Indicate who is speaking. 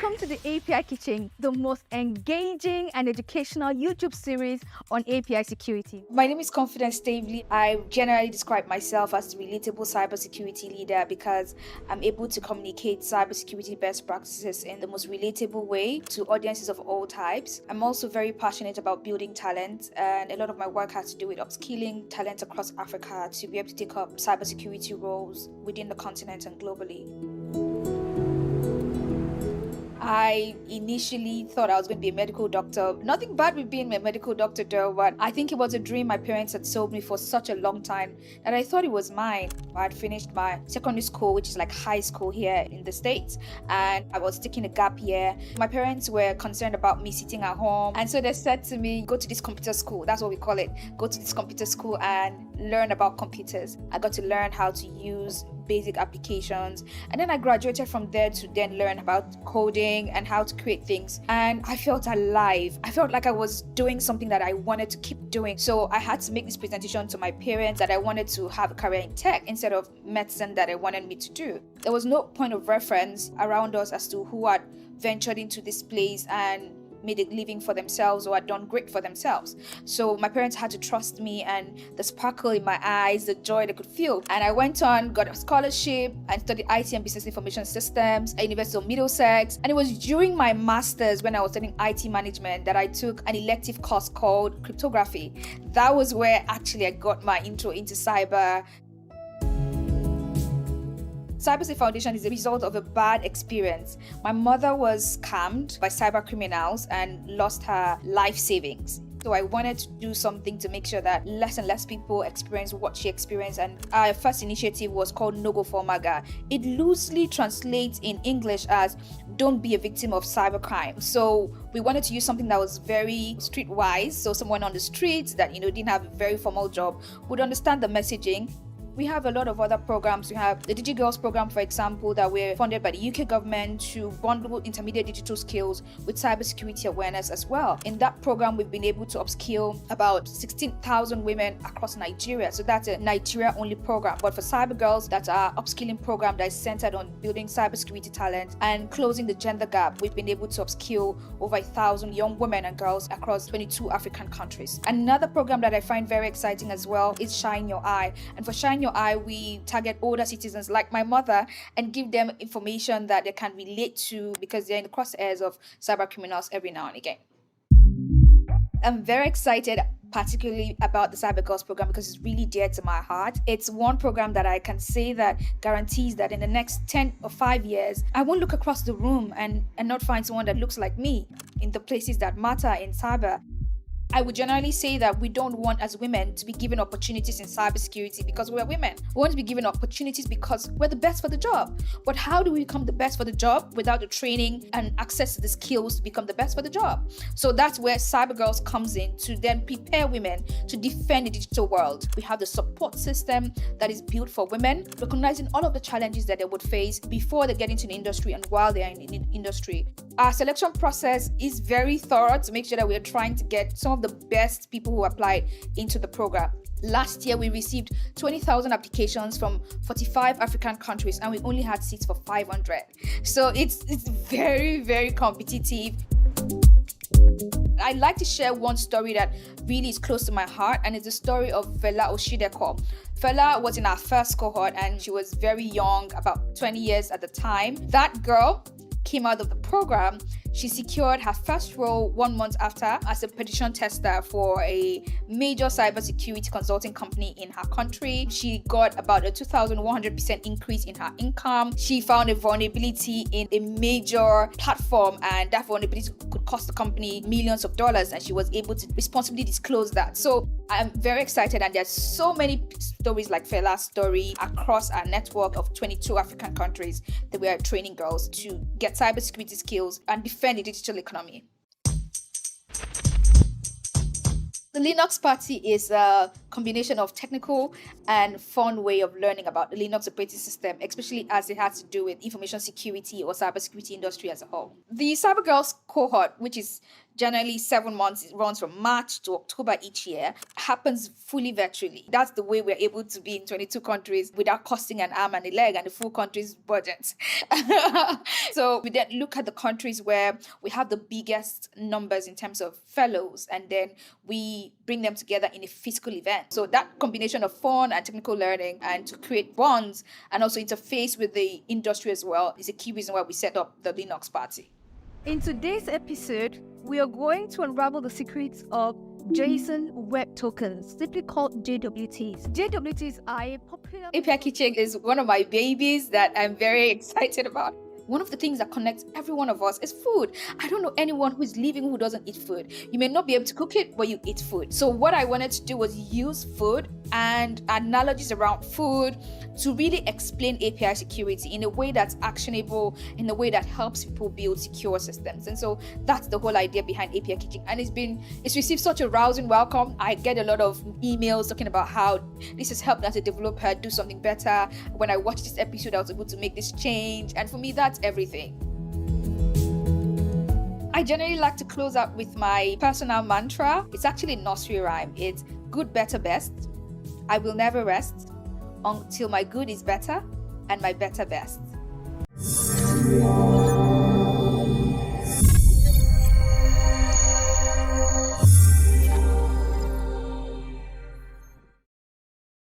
Speaker 1: Welcome to the API Kitchen, the most engaging and educational YouTube series on API security.
Speaker 2: My name is Staveley. I generally describe myself as a relatable cybersecurity leader because I'm able to communicate cybersecurity best practices in the most relatable way to audiences of all types. I'm also very passionate about building talent, and a lot of my work has to do with upskilling talent across Africa to be able to take up cybersecurity roles within the continent and globally. I initially thought I was going to be a medical doctor. Nothing bad with being a medical doctor though, but I think it was a dream my parents had sold me for such a long time that I thought it was mine. I had finished my secondary school, which is like high school here in the States, and I was taking a gap year. My parents were concerned about me sitting at home, and so they said to me, go to this computer school. That's what we call it. Go to this computer school and learn about computers. I got to learn how to use basic applications, and then I graduated from there to then learn about coding and how to create things, and I felt alive. I felt like I was doing something that I wanted to keep doing. So I had to make this presentation to my parents that I wanted to have a career in tech instead of medicine that I wanted me to do. There was no point of reference around us as to who had ventured into this place and made a living for themselves or had done great for themselves. So my parents had to trust me and the sparkle in my eyes, the joy they could feel. And I went on, got a scholarship, and studied IT and Business Information Systems at University of Middlesex. And it was during my master's, when I was studying IT management, that I took an elective course called cryptography. That was where actually I got my intro into cyber. Cybersecurity Foundation is a result of a bad experience. My mother was scammed by cyber criminals and lost her life savings. So I wanted to do something to make sure that less and less people experience what she experienced, and our first initiative was called No Go for MAGA. It loosely translates in English as don't be a victim of cybercrime. So we wanted to use something that was very streetwise, so someone on the streets that didn't have a very formal job would understand the messaging. We have a lot of other programs. We have the DigiGirls program, for example, that we're funded by the UK government to bundle intermediate digital skills with cybersecurity awareness as well. In that program, we've been able to upskill about 16,000 women across Nigeria. So that's a Nigeria-only program. But for Cyber Girls, that's our upskilling program that is centered on building cybersecurity talent and closing the gender gap. We've been able to upskill over 1,000 young women and girls across 22 African countries. Another program that I find very exciting as well is Shine Your Eye. And for Shine Your Eye, we target older citizens like my mother and give them information that they can relate to because they're in the crosshairs of cyber criminals every now and again. I'm very excited particularly about the Cyber Girls program because it's really dear to my heart. It's one program that I can say that guarantees that in the next 10 or 5 years, I won't look across the room and not find someone that looks like me in the places that matter in cyber. I would generally say that we don't want as women to be given opportunities in cybersecurity because we're women. We want to be given opportunities because we're the best for the job. But how do we become the best for the job without the training and access to the skills to become the best for the job? So that's where Cyber Girls comes in to then prepare women to defend the digital world. We have the support system that is built for women, recognizing all of the challenges that they would face before they get into the industry and while they are in the industry. Our selection process is very thorough to make sure that we are trying to get some of the best people who applied into the program. Last year, we received 20,000 applications from 45 African countries, and we only had seats for 500. So it's very, very competitive. I'd like to share one story that really is close to my heart, and it's the story of Fela Oshideko. Fela was in our first cohort, and she was very young, about 20 years at the time. That girl came out of the program. She secured her first role 1 month after as a petition tester for a major cybersecurity consulting company in her country. She got about a 2,100% increase in her income. She found a vulnerability in a major platform, and that vulnerability could cost the company millions of dollars, and she was able to responsibly disclose that. So I'm very excited, and there's so many stories like Fela's story across our network of 22 African countries that we are training girls to get cybersecurity skills and defend the digital economy. The Linux Party is a combination of technical and fun way of learning about the Linux operating system, especially as it has to do with information security or cybersecurity industry as a whole. The Cyber Girls cohort, which is generally 7 months, it runs from March to October each year, happens fully virtually. That's the way we're able to be in 22 countries without costing an arm and a leg and the full country's budget. So we then look at the countries where we have the biggest numbers in terms of fellows, and then we bring them together in a physical event. So that combination of fun and technical learning and to create bonds and also interface with the industry as well is a key reason why we set up the Linux party.
Speaker 1: In today's episode, we are going to unravel the secrets of JSON Web Tokens, simply called JWTs. JWTs are a popular...
Speaker 2: API Kitchen is one of my babies that I'm very excited about. One of the things that connects every one of us is food. I don't know anyone who is living who doesn't eat food. You may not be able to cook it, but you eat food. So what I wanted to do was use food and analogies around food to really explain API security in a way that's actionable, in a way that helps people build secure systems. And so that's the whole idea behind API Kitchen. And it's received such a rousing welcome. I get a lot of emails talking about how this has helped as a developer do something better. When I watched this episode, I was able to make this change. And for me, that's everything. I generally like to close out with my personal mantra. It's actually a nursery rhyme. It's good, better, best. I will never rest until my good is better and my better best.